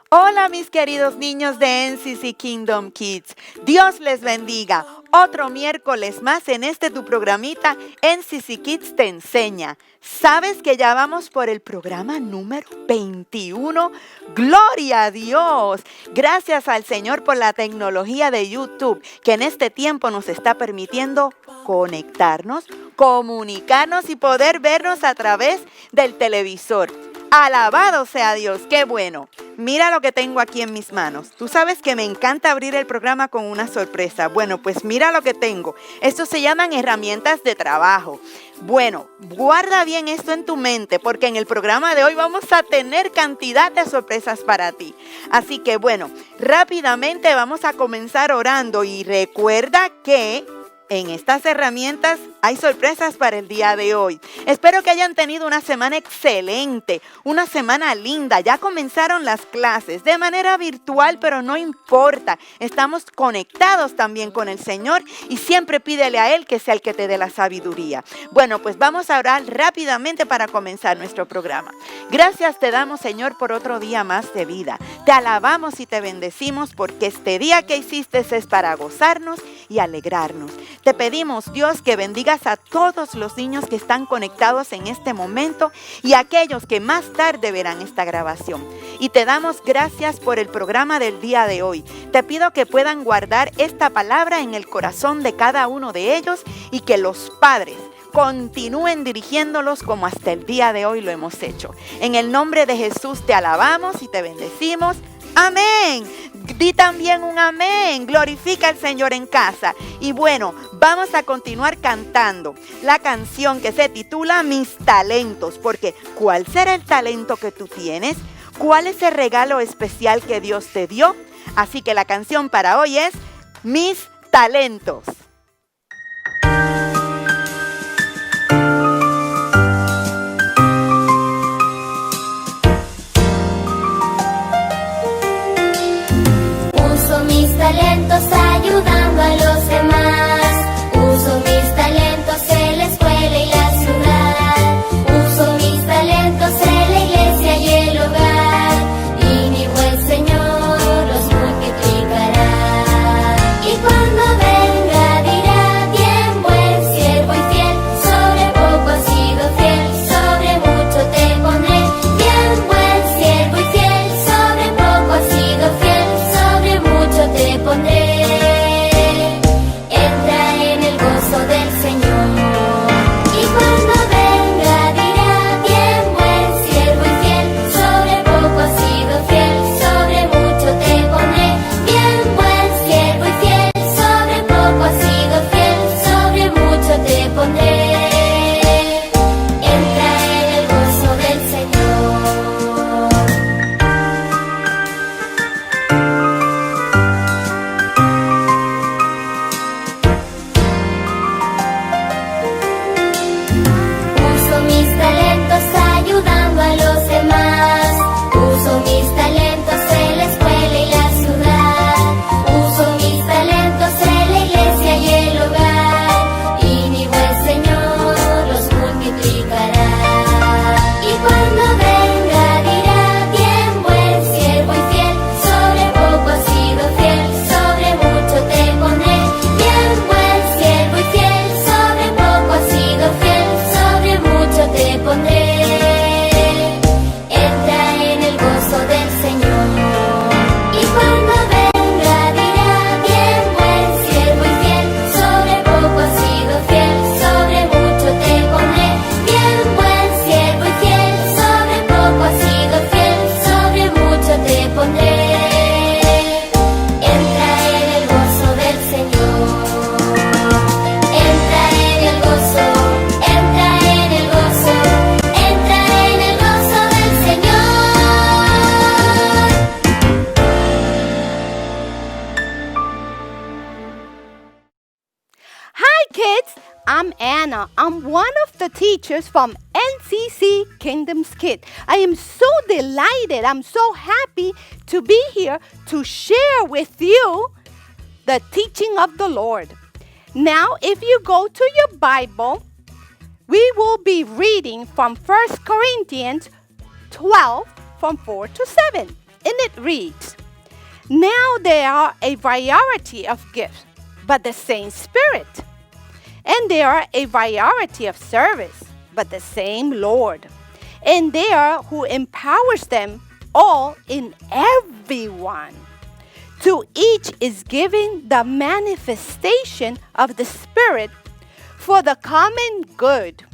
Hola mis queridos niños de NCC Kids, Dios les bendiga. Otro miércoles más en tu programita NCC Kits te enseña. ¿Sabes que ya vamos por el programa número 21? ¡Gloria a Dios! Gracias al Señor por la tecnología de YouTube que en este tiempo nos está permitiendo conectarnos, comunicarnos y poder vernos a través del televisor. Alabado sea Dios, qué bueno. Mira lo que tengo aquí en mis manos. Tú sabes que me encanta abrir el programa con una sorpresa. Bueno, pues mira lo que tengo. Estos se llaman herramientas de trabajo. Bueno, guarda bien esto en tu mente porque en el programa de hoy vamos a tener cantidad de sorpresas para ti. Así que bueno, rápidamente vamos a comenzar orando y recuerda que en estas herramientas hay sorpresas para el día de hoy. Espero que hayan tenido una semana excelente, una semana linda. Ya comenzaron las clases de manera virtual, pero no importa. Estamos conectados también con el Señor y siempre pídele a Él que sea el que te dé la sabiduría. Bueno, pues vamos a orar rápidamente para comenzar nuestro programa. Gracias te damos, Señor, por otro día más de vida. Te alabamos y te bendecimos porque este día que hiciste es para gozarnos y alegrarnos. Te pedimos, Dios, que bendigas a todos los niños que están conectados en este momento y a aquellos que más tarde verán esta grabación. Y te damos gracias por el programa del día de hoy. Te pido que puedan guardar esta palabra en el corazón de cada uno de ellos y que los padres continúen dirigiéndolos como hasta el día de hoy lo hemos hecho. En el nombre de Jesús te alabamos y te bendecimos. Amén. Di también un amén. Glorifica al Señor en casa. Y bueno, vamos a continuar cantando la canción que se titula Mis talentos. Porque ¿cuál será el talento que tú tienes? ¿Cuál es el regalo especial que Dios te dio? Así que la canción para hoy es Mis talentos. Talentos ayudando a los demás. Uso mis talentos en la escuela y la ciudad. Uso mis talentos en la iglesia y el hogar. Y mi buen Señor los multiplicará. Y cuando venga dirá: bien, buen siervo y fiel. Sobre poco has sido fiel, sobre mucho te pondré. Bien, buen siervo y fiel. Sobre poco has sido fiel, sobre mucho te pondré. Entra en el gozo del Señor. Y cuando venga dirá: bien, buen siervo y fiel. Sobre poco has sido fiel, sobre mucho te pondré. Bien, buen siervo y fiel. Sobre poco has sido fiel, sobre mucho te pondré. Entra en el gozo del Señor. Uso mis talentos ayudando a los demás. Uso mis talentos en la escuela y la ciudad. Uso mis talentos en la iglesia y el hogar. Y mi buen Señor los multiplicará. Y cuando venga dirá: bien, buen siervo y fiel. Sobre poco has sido fiel, sobre mucho te pondré. Bien, buen siervo y fiel. Sobre poco has sido fiel, sobre mucho te pondré. Entra en el gozo del Señor. Y cuando venga dirá: bien, buen siervo y fiel. Sobre poco has sido fiel, sobre mucho te pondré. Bien, buen siervo y fiel. Sobre poco has sido fiel, sobre mucho te pondré. Entra en el gozo del Señor. Entra en el gozo, entra en el gozo, entra en el gozo del Señor. Hi kids, I'm Anna. I'm one of the teachers from NCC Kits. I am so delighted, I'm so happy to be here to share with you the teaching of the Lord. Now, if you go to your Bible, we will be reading from 1 Corinthians 12 from 4 to 7. And it reads, "Now there are a variety of gifts, but the same Spirit. And there are a variety of service, but the same Lord. And there are who empowers them all in everyone. To each is given the manifestation of the Spirit for the common good."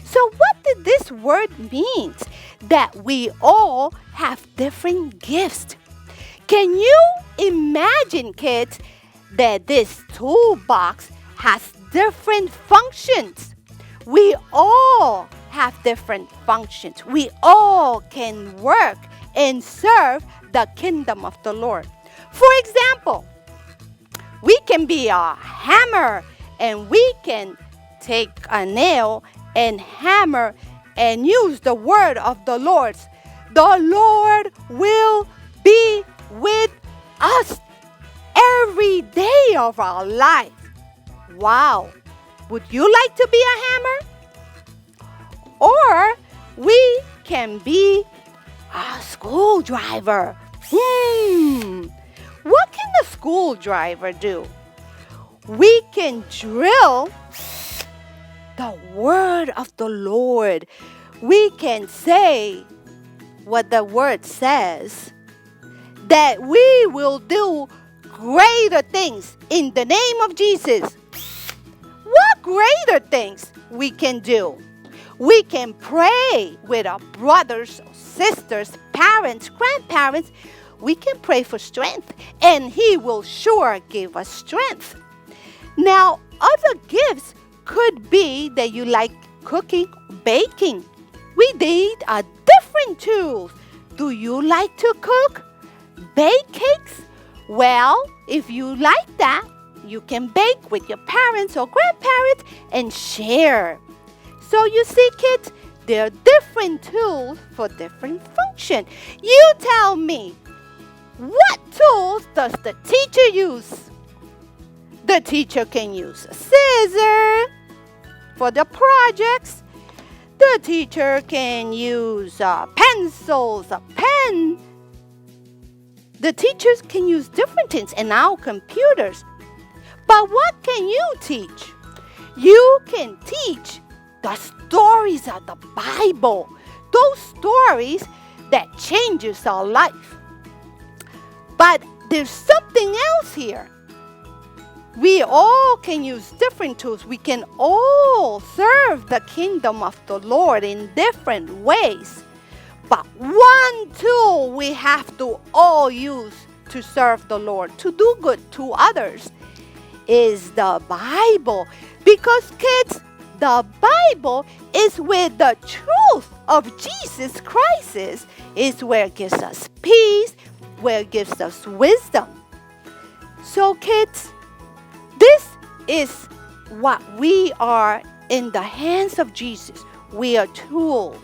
So what did this word mean? That we all have different gifts. Can you imagine, kids, that this toolbox has different functions? We all have different functions. We all can work and serve the kingdom of the Lord. For example, we can be a hammer, and we can take a nail and hammer and use the word of the Lord. The Lord will be with us every day of our life. Wow! Would you like to be a hammer? Or we can be a screwdriver. What can the screwdriver do? We can drill the word of the Lord. We can say what the word says, that we will do greater things in the name of Jesus. What greater things we can do? We can pray with our brothers, sisters, parents, grandparents. We can pray for strength, and He will sure give us strength. Now, other gifts could be that you like cooking, baking. We need a different tools. Do you like to cook? Bake cakes? Well, if you like that, you can bake with your parents or grandparents and share. So you see, kids, there are different tools for different functions. You tell me, what tools does the teacher use? The teacher can use a scissor for the projects. The teacher can use pencils, a pen. The teachers can use different things and now computers. But what can you teach? You can teach the stories of the Bible. Those stories that changes our life. But there's something else here. We all can use different tools. We can all serve the kingdom of the Lord in different ways. But one tool we have to all use to serve the Lord, to do good to others, is the Bible. Because, kids, the Bible is where the truth of Jesus Christ is where it gives us peace, where it gives us wisdom. So, kids, this is what we are in the hands of Jesus. We are tools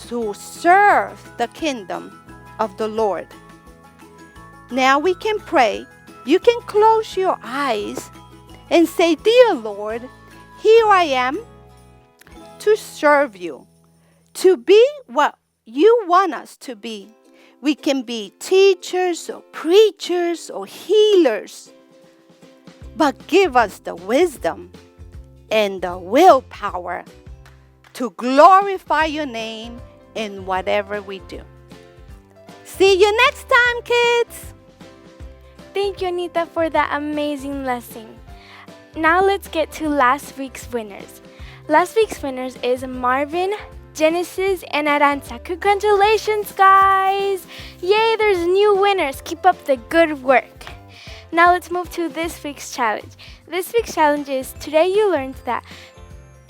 to serve the kingdom of the Lord. Now we can pray. You can close your eyes and say, "Dear Lord, here I am to serve you, to be what you want us to be." We can be teachers or preachers or healers. But give us the wisdom and the willpower to glorify your name in whatever we do. See you next time, kids. Thank you, Anita, for that amazing lesson. Now let's get to last week's winners. Last week's winners is Marvin, Genesis, and Aranza. Congratulations, guys! Yay, there's new winners. Keep up the good work. Now let's move to this week's challenge. This week's challenge is, today you learned that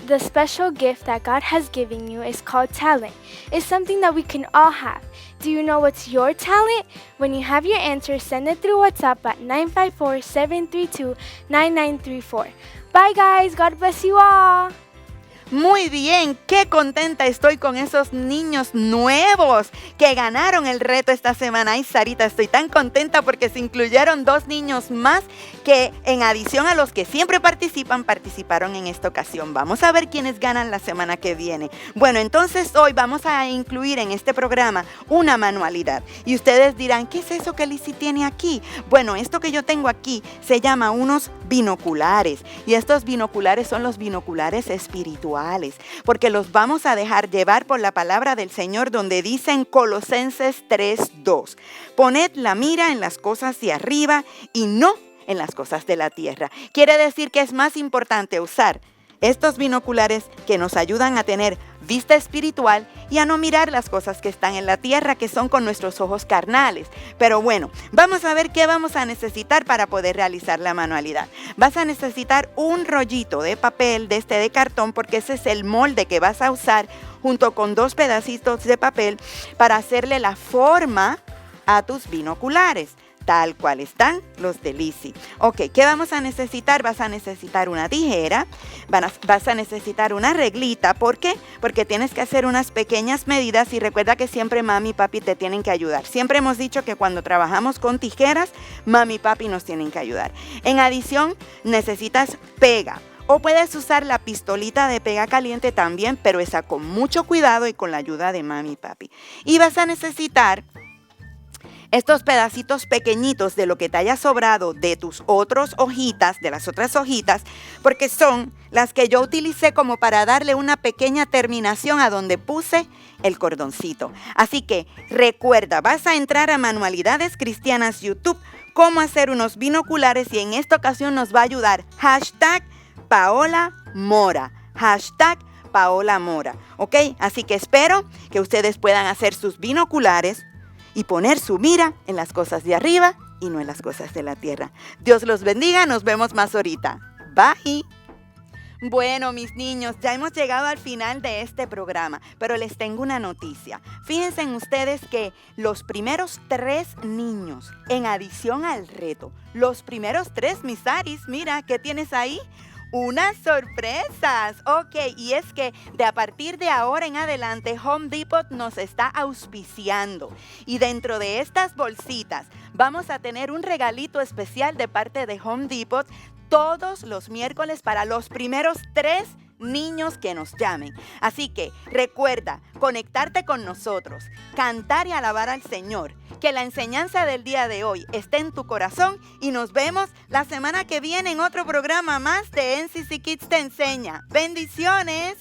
the special gift that God has given you is called talent. It's something that we can all have. Do you know what's your talent? When you have your answer, send it through WhatsApp at 954-732-9934. Bye guys, God bless you all. Muy bien, qué contenta estoy con esos niños nuevos que ganaron el reto esta semana. Ay, Sarita, estoy tan contenta porque se incluyeron 2 niños más que en adición a los que siempre participaron en esta ocasión. Vamos a ver quiénes ganan la semana que viene. Bueno, entonces hoy vamos a incluir en este programa una manualidad. Y ustedes dirán, ¿qué es eso que Lizzy tiene aquí? Bueno, esto que yo tengo aquí se llama unos binoculares. Y estos binoculares son los binoculares espirituales, porque los vamos a dejar llevar por la palabra del Señor, donde dice en Colosenses 3:2, poned la mira en las cosas de arriba y no en las cosas de la tierra. Quiere decir que es más importante usar estos binoculares que nos ayudan a tener vista espiritual y a no mirar las cosas que están en la tierra, que son con nuestros ojos carnales. Pero bueno, vamos a ver qué vamos a necesitar para poder realizar la manualidad. Vas a necesitar un rollito de papel de cartón, porque ese es el molde que vas a usar junto con 2 pedacitos de papel para hacerle la forma a tus binoculares, tal cual están los de Lizzy. Ok, ¿qué vamos a necesitar? Vas a necesitar una tijera, vas a necesitar una reglita. ¿Por qué? Porque tienes que hacer unas pequeñas medidas y recuerda que siempre mami y papi te tienen que ayudar. Siempre hemos dicho que cuando trabajamos con tijeras, mami y papi nos tienen que ayudar. En adición, necesitas pega. O puedes usar la pistolita de pega caliente también, pero esa con mucho cuidado y con la ayuda de mami y papi. Y vas a necesitar estos pedacitos pequeñitos de lo que te haya sobrado de tus otras hojitas, porque son las que yo utilicé como para darle una pequeña terminación a donde puse el cordoncito. Así que recuerda, vas a entrar a Manualidades Cristianas YouTube, cómo hacer unos binoculares, y en esta ocasión nos va a ayudar #Paola Mora, #Paola Mora, ¿ok? Así que espero que ustedes puedan hacer sus binoculares y poner su mira en las cosas de arriba y no en las cosas de la tierra. Dios los bendiga, nos vemos más ahorita. Bye. Bueno, mis niños, ya hemos llegado al final de este programa, pero les tengo una noticia. Fíjense en ustedes que los primeros 3 niños, en adición al reto, los primeros 3, mis Aris, mira, ¿qué tienes ahí? Unas sorpresas. Ok, y es que a partir de ahora en adelante Home Depot nos está auspiciando. Y dentro de estas bolsitas vamos a tener un regalito especial de parte de Home Depot todos los miércoles para los primeros 3 niños que nos llamen. Así que recuerda conectarte con nosotros, cantar y alabar al Señor. Que la enseñanza del día de hoy esté en tu corazón y nos vemos la semana que viene en otro programa más de NCC Kits te enseña. ¡Bendiciones!